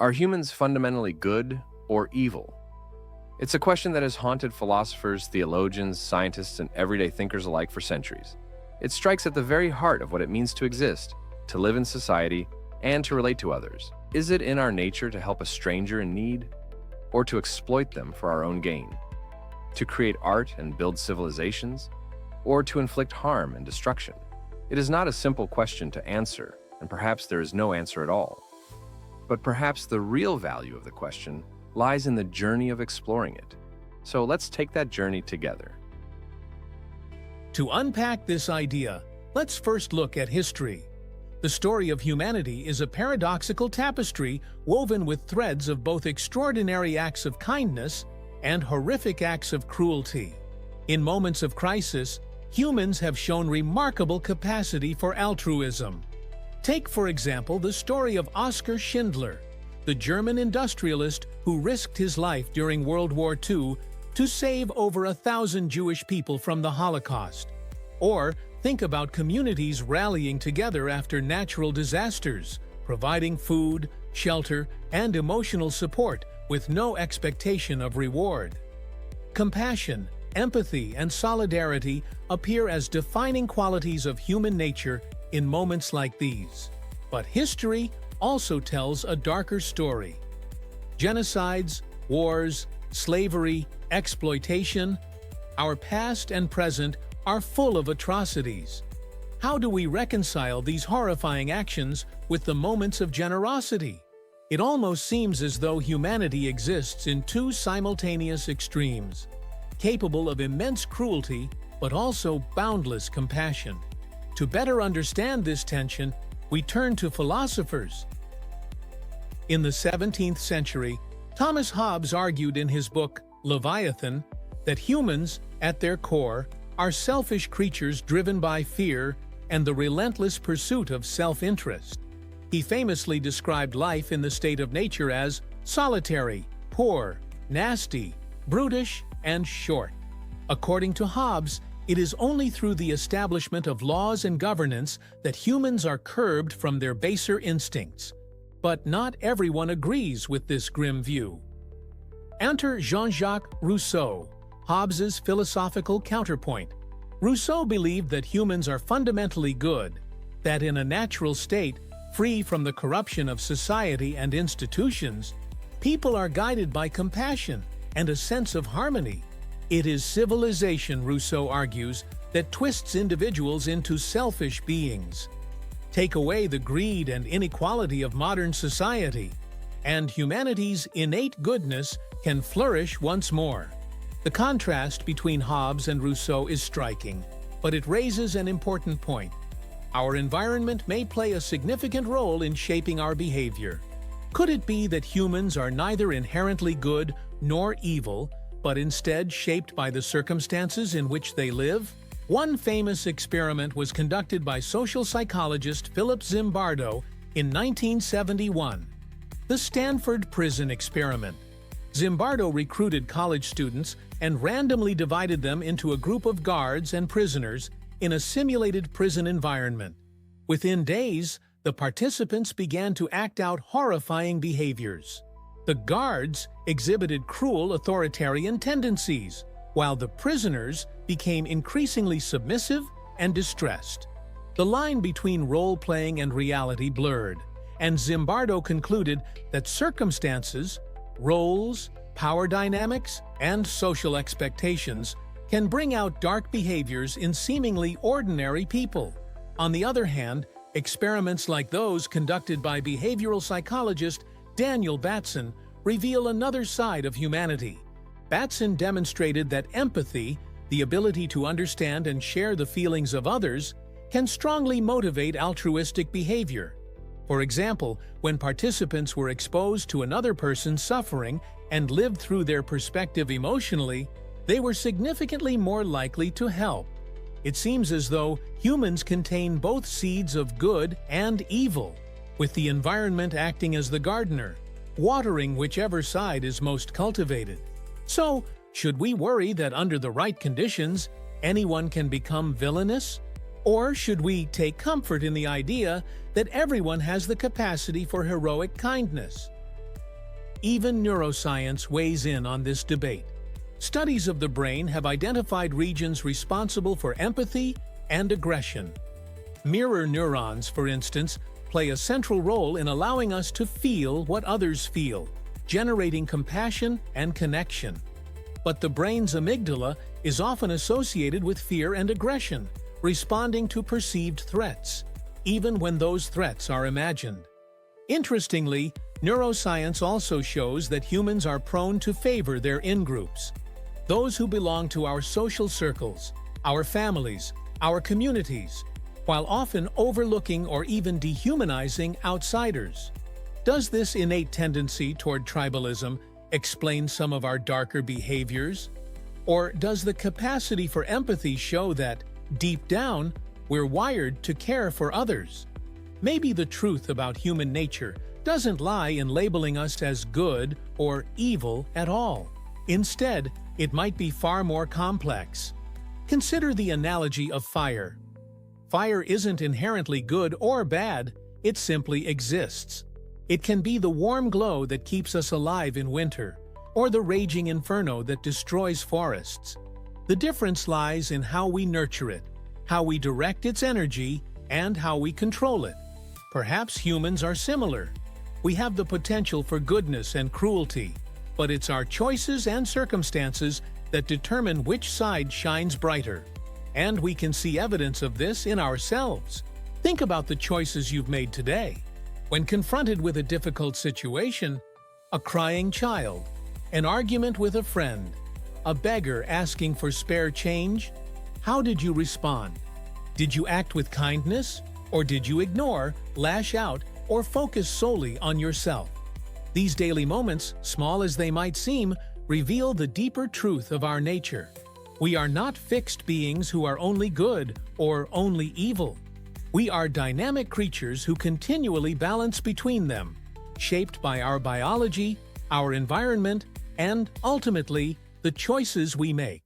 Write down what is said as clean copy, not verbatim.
Are humans fundamentally good or evil? It's a question that has haunted philosophers, theologians, scientists, and everyday thinkers alike for centuries. It strikes at the very heart of what it means to exist, to live in society, and to relate to others. Is it in our nature to help a stranger in need, or to exploit them for our own gain? To create art and build civilizations, or to inflict harm and destruction? It is not a simple question to answer, and perhaps there is no answer at all. But perhaps the real value of the question lies in the journey of exploring it. So let's take that journey together. To unpack this idea, let's first look at history. The story of humanity is a paradoxical tapestry woven with threads of both extraordinary acts of kindness and horrific acts of cruelty. In moments of crisis, humans have shown remarkable capacity for altruism. Take, for example, the story of Oskar Schindler, the German industrialist who risked his life during World War II to save over 1,000 Jewish people from the Holocaust. Or think about communities rallying together after natural disasters, providing food, shelter, and emotional support with no expectation of reward. Compassion, empathy, and solidarity appear as defining qualities of human nature in moments like these. But history also tells a darker story. Genocides, wars, slavery, exploitation, our past and present are full of atrocities. How do we reconcile these horrifying actions with the moments of generosity? It almost seems as though humanity exists in two simultaneous extremes, capable of immense cruelty but also boundless compassion. To better understand this tension, we turn to philosophers. In the 17th century, Thomas Hobbes argued in his book, Leviathan, that humans, at their core, are selfish creatures driven by fear and the relentless pursuit of self-interest. He famously described life in the state of nature as solitary, poor, nasty, brutish, and short. According to Hobbes, it is only through the establishment of laws and governance that humans are curbed from their baser instincts. But not everyone agrees with this grim view. Enter Jean-Jacques Rousseau, Hobbes's philosophical counterpoint. Rousseau believed that humans are fundamentally good, that in a natural state, free from the corruption of society and institutions, people are guided by compassion and a sense of harmony. It is civilization, Rousseau argues, that twists individuals into selfish beings. Take away the greed and inequality of modern society, and humanity's innate goodness can flourish once more. The contrast between Hobbes and Rousseau is striking, but it raises an important point. Our environment may play a significant role in shaping our behavior. Could it be that humans are neither inherently good nor evil, but instead shaped by the circumstances in which they live? One famous experiment was conducted by social psychologist Philip Zimbardo in 1971, the Stanford Prison Experiment. Zimbardo recruited college students and randomly divided them into a group of guards and prisoners in a simulated prison environment. Within days, the participants began to act out horrifying behaviors. The guards exhibited cruel authoritarian tendencies, while the prisoners became increasingly submissive and distressed. The line between role-playing and reality blurred, and Zimbardo concluded that circumstances, roles, power dynamics, and social expectations can bring out dark behaviors in seemingly ordinary people. On the other hand, experiments like those conducted by behavioral psychologist Daniel Batson reveal another side of humanity. Batson demonstrated that empathy, the ability to understand and share the feelings of others, can strongly motivate altruistic behavior. For example, when participants were exposed to another person's suffering and lived through their perspective emotionally, they were significantly more likely to help. It seems as though humans contain both seeds of good and evil, with the environment acting as the gardener, watering whichever side is most cultivated. So, should we worry that under the right conditions, anyone can become villainous? Or should we take comfort in the idea that everyone has the capacity for heroic kindness? Even neuroscience weighs in on this debate. Studies of the brain have identified regions responsible for empathy and aggression. Mirror neurons, for instance, play a central role in allowing us to feel what others feel, generating compassion and connection. But the brain's amygdala is often associated with fear and aggression, responding to perceived threats, even when those threats are imagined. Interestingly, neuroscience also shows that humans are prone to favor their in-groups, those who belong to our social circles, our families, our communities, while often overlooking or even dehumanizing outsiders. Does this innate tendency toward tribalism explain some of our darker behaviors? Or does the capacity for empathy show that, deep down, we're wired to care for others? Maybe the truth about human nature doesn't lie in labeling us as good or evil at all. Instead, it might be far more complex. Consider the analogy of fire. Fire isn't inherently good or bad, it simply exists. It can be the warm glow that keeps us alive in winter, or the raging inferno that destroys forests. The difference lies in how we nurture it, how we direct its energy, and how we control it. Perhaps humans are similar. We have the potential for goodness and cruelty, but it's our choices and circumstances that determine which side shines brighter. And we can see evidence of this in ourselves. Think about the choices you've made today. When confronted with a difficult situation, a crying child, an argument with a friend, a beggar asking for spare change, how did you respond? Did you act with kindness, or did you ignore, lash out, or focus solely on yourself? These daily moments, small as they might seem, reveal the deeper truth of our nature. We are not fixed beings who are only good or only evil. We are dynamic creatures who continually balance between them, shaped by our biology, our environment, and, ultimately, the choices we make.